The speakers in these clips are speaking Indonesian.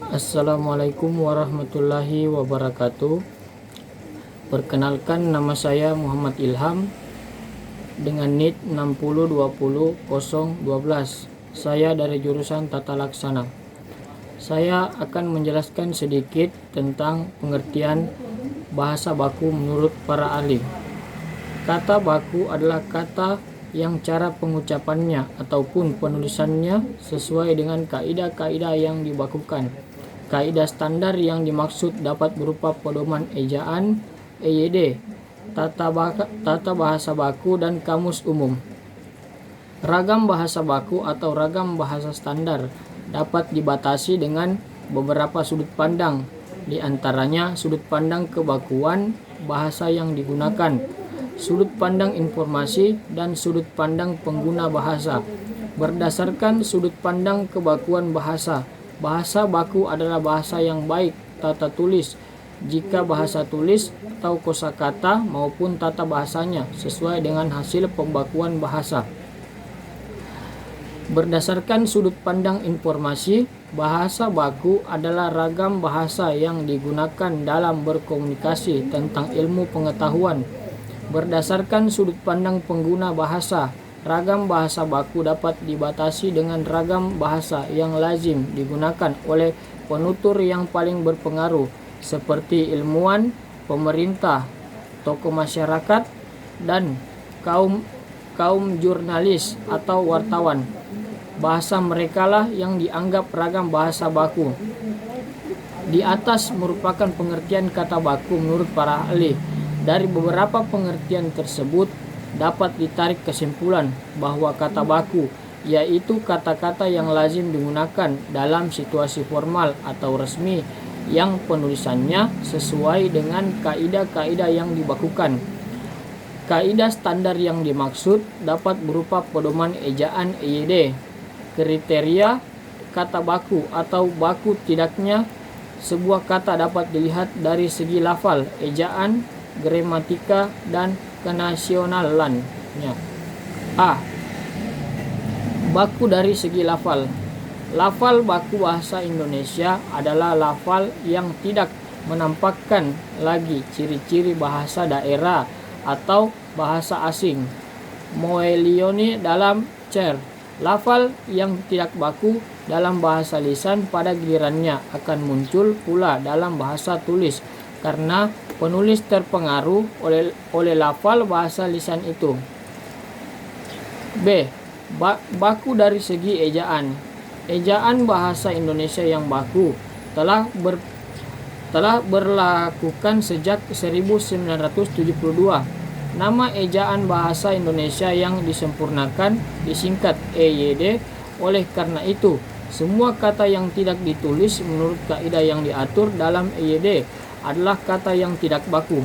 Assalamualaikum warahmatullahi wabarakatuh. Perkenalkan, nama saya Muhammad Ilham dengan NIK 6020012. Saya dari jurusan Tata Laksana. Saya akan menjelaskan sedikit tentang pengertian bahasa baku menurut para ahli. Kata baku adalah kata yang cara pengucapannya ataupun penulisannya sesuai dengan kaidah-kaidah yang dibakukan. Kaidah standar yang dimaksud dapat berupa pedoman ejaan, EYD, tata bahasa baku, dan kamus umum. Ragam bahasa baku atau ragam bahasa standar dapat dibatasi dengan beberapa sudut pandang, di antaranya sudut pandang kebakuan bahasa yang digunakan, sudut pandang informasi, dan sudut pandang pengguna bahasa. Berdasarkan sudut pandang kebakuan bahasa, bahasa baku adalah bahasa yang baik tata tulis jika bahasa tulis atau kosakata maupun tata bahasanya sesuai dengan hasil pembakuan bahasa. Berdasarkan sudut pandang informasi, bahasa baku adalah ragam bahasa yang digunakan dalam berkomunikasi tentang ilmu pengetahuan. Berdasarkan sudut pandang pengguna bahasa, ragam bahasa baku dapat dibatasi dengan ragam bahasa yang lazim digunakan oleh penutur yang paling berpengaruh, seperti ilmuwan, pemerintah, tokoh masyarakat, dan kaum jurnalis atau wartawan. Bahasa merekalah yang dianggap ragam bahasa baku. Di atas merupakan pengertian kata baku menurut para ahli. Dari beberapa pengertian tersebut dapat ditarik kesimpulan bahwa kata baku yaitu kata-kata yang lazim digunakan dalam situasi formal atau resmi yang penulisannya sesuai dengan kaidah-kaidah yang dibakukan. Kaidah standar yang dimaksud dapat berupa pedoman ejaan EYD, kriteria kata baku atau baku tidaknya sebuah kata dapat dilihat dari segi lafal, ejaan, gramatika, dan kenasionalannya. A. Baku dari segi lafal. Lafal baku bahasa Indonesia adalah lafal yang tidak menampakkan lagi ciri-ciri bahasa daerah atau bahasa asing. Moelioni dalam Cer. Lafal yang tidak baku dalam bahasa lisan pada gilirannya akan muncul pula dalam bahasa tulis karena penulis terpengaruh oleh lafal bahasa lisan itu. B. Baku dari segi ejaan. Ejaan bahasa Indonesia yang baku telah berlakukan sejak 1972. Nama ejaan bahasa Indonesia yang disempurnakan disingkat EYD. Oleh karena itu, semua kata yang tidak ditulis menurut kaidah yang diatur dalam EYD adalah kata yang tidak baku.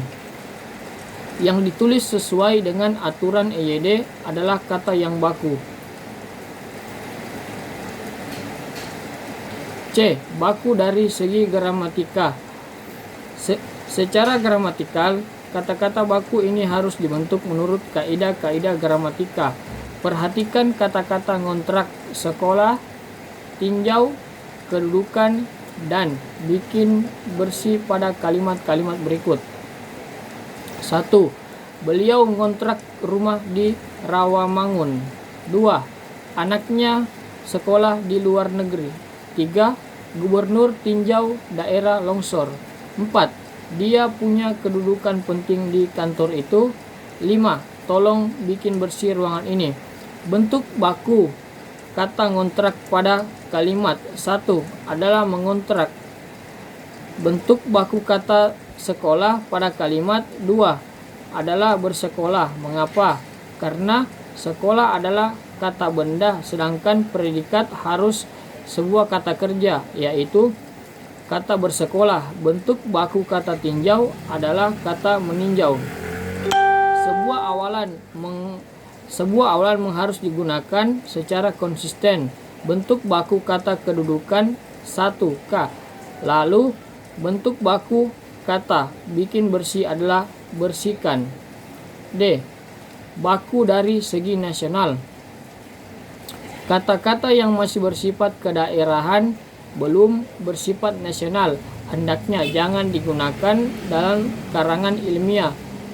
Yang ditulis sesuai dengan aturan EYD adalah kata yang baku. C. Baku dari segi gramatika. Secara gramatikal, kata-kata baku ini harus dibentuk menurut kaidah-kaidah gramatika. Perhatikan kata-kata ngontrak, sekolah, tinjau, kedudukan, dan bikin bersih pada kalimat-kalimat berikut. 1. Beliau ngontrak rumah di Rawamangun. 2. Anaknya sekolah di luar negeri. 3. Gubernur tinjau daerah longsor. 4. Dia punya kedudukan penting di kantor itu. 5. Tolong bikin bersih ruangan ini. Bentuk baku kata ngontrak pada kalimat 1 adalah mengontrak. Bentuk baku kata sekolah pada kalimat 2 adalah bersekolah. Mengapa? Karena sekolah adalah kata benda sedangkan predikat harus sebuah kata kerja, yaitu kata bersekolah. Bentuk baku kata tinjau adalah kata meninjau. Sebuah awalan harus digunakan secara konsisten. Bentuk baku kata kedudukan 1K. Lalu bentuk baku kata bikin bersih adalah bersihkan. D. Baku dari segi nasional. Kata-kata yang masih bersifat kedaerahan belum bersifat nasional, hendaknya jangan digunakan dalam karangan ilmiah.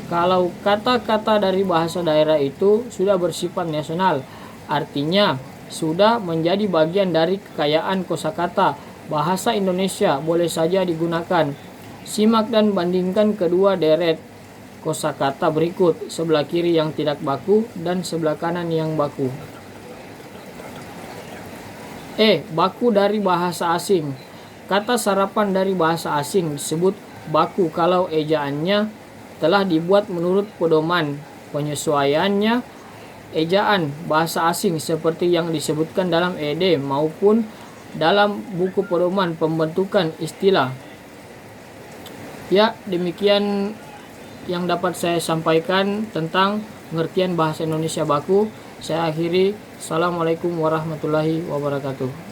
Kalau kata-kata dari bahasa daerah itu sudah bersifat nasional, artinya sudah menjadi bagian dari kekayaan kosakata bahasa Indonesia, boleh saja digunakan. Simak dan bandingkan kedua deret kosakata berikut, sebelah kiri yang tidak baku dan sebelah kanan yang baku. Baku dari bahasa asing. Kata sarapan dari bahasa asing disebut baku kalau ejaannya telah dibuat menurut pedoman penyesuaiannya ejaan bahasa asing seperti yang disebutkan dalam ED maupun dalam buku pedoman pembentukan istilah. Ya, demikian yang dapat saya sampaikan tentang pengertian bahasa Indonesia baku. Saya akhiri. Assalamualaikum warahmatullahi wabarakatuh.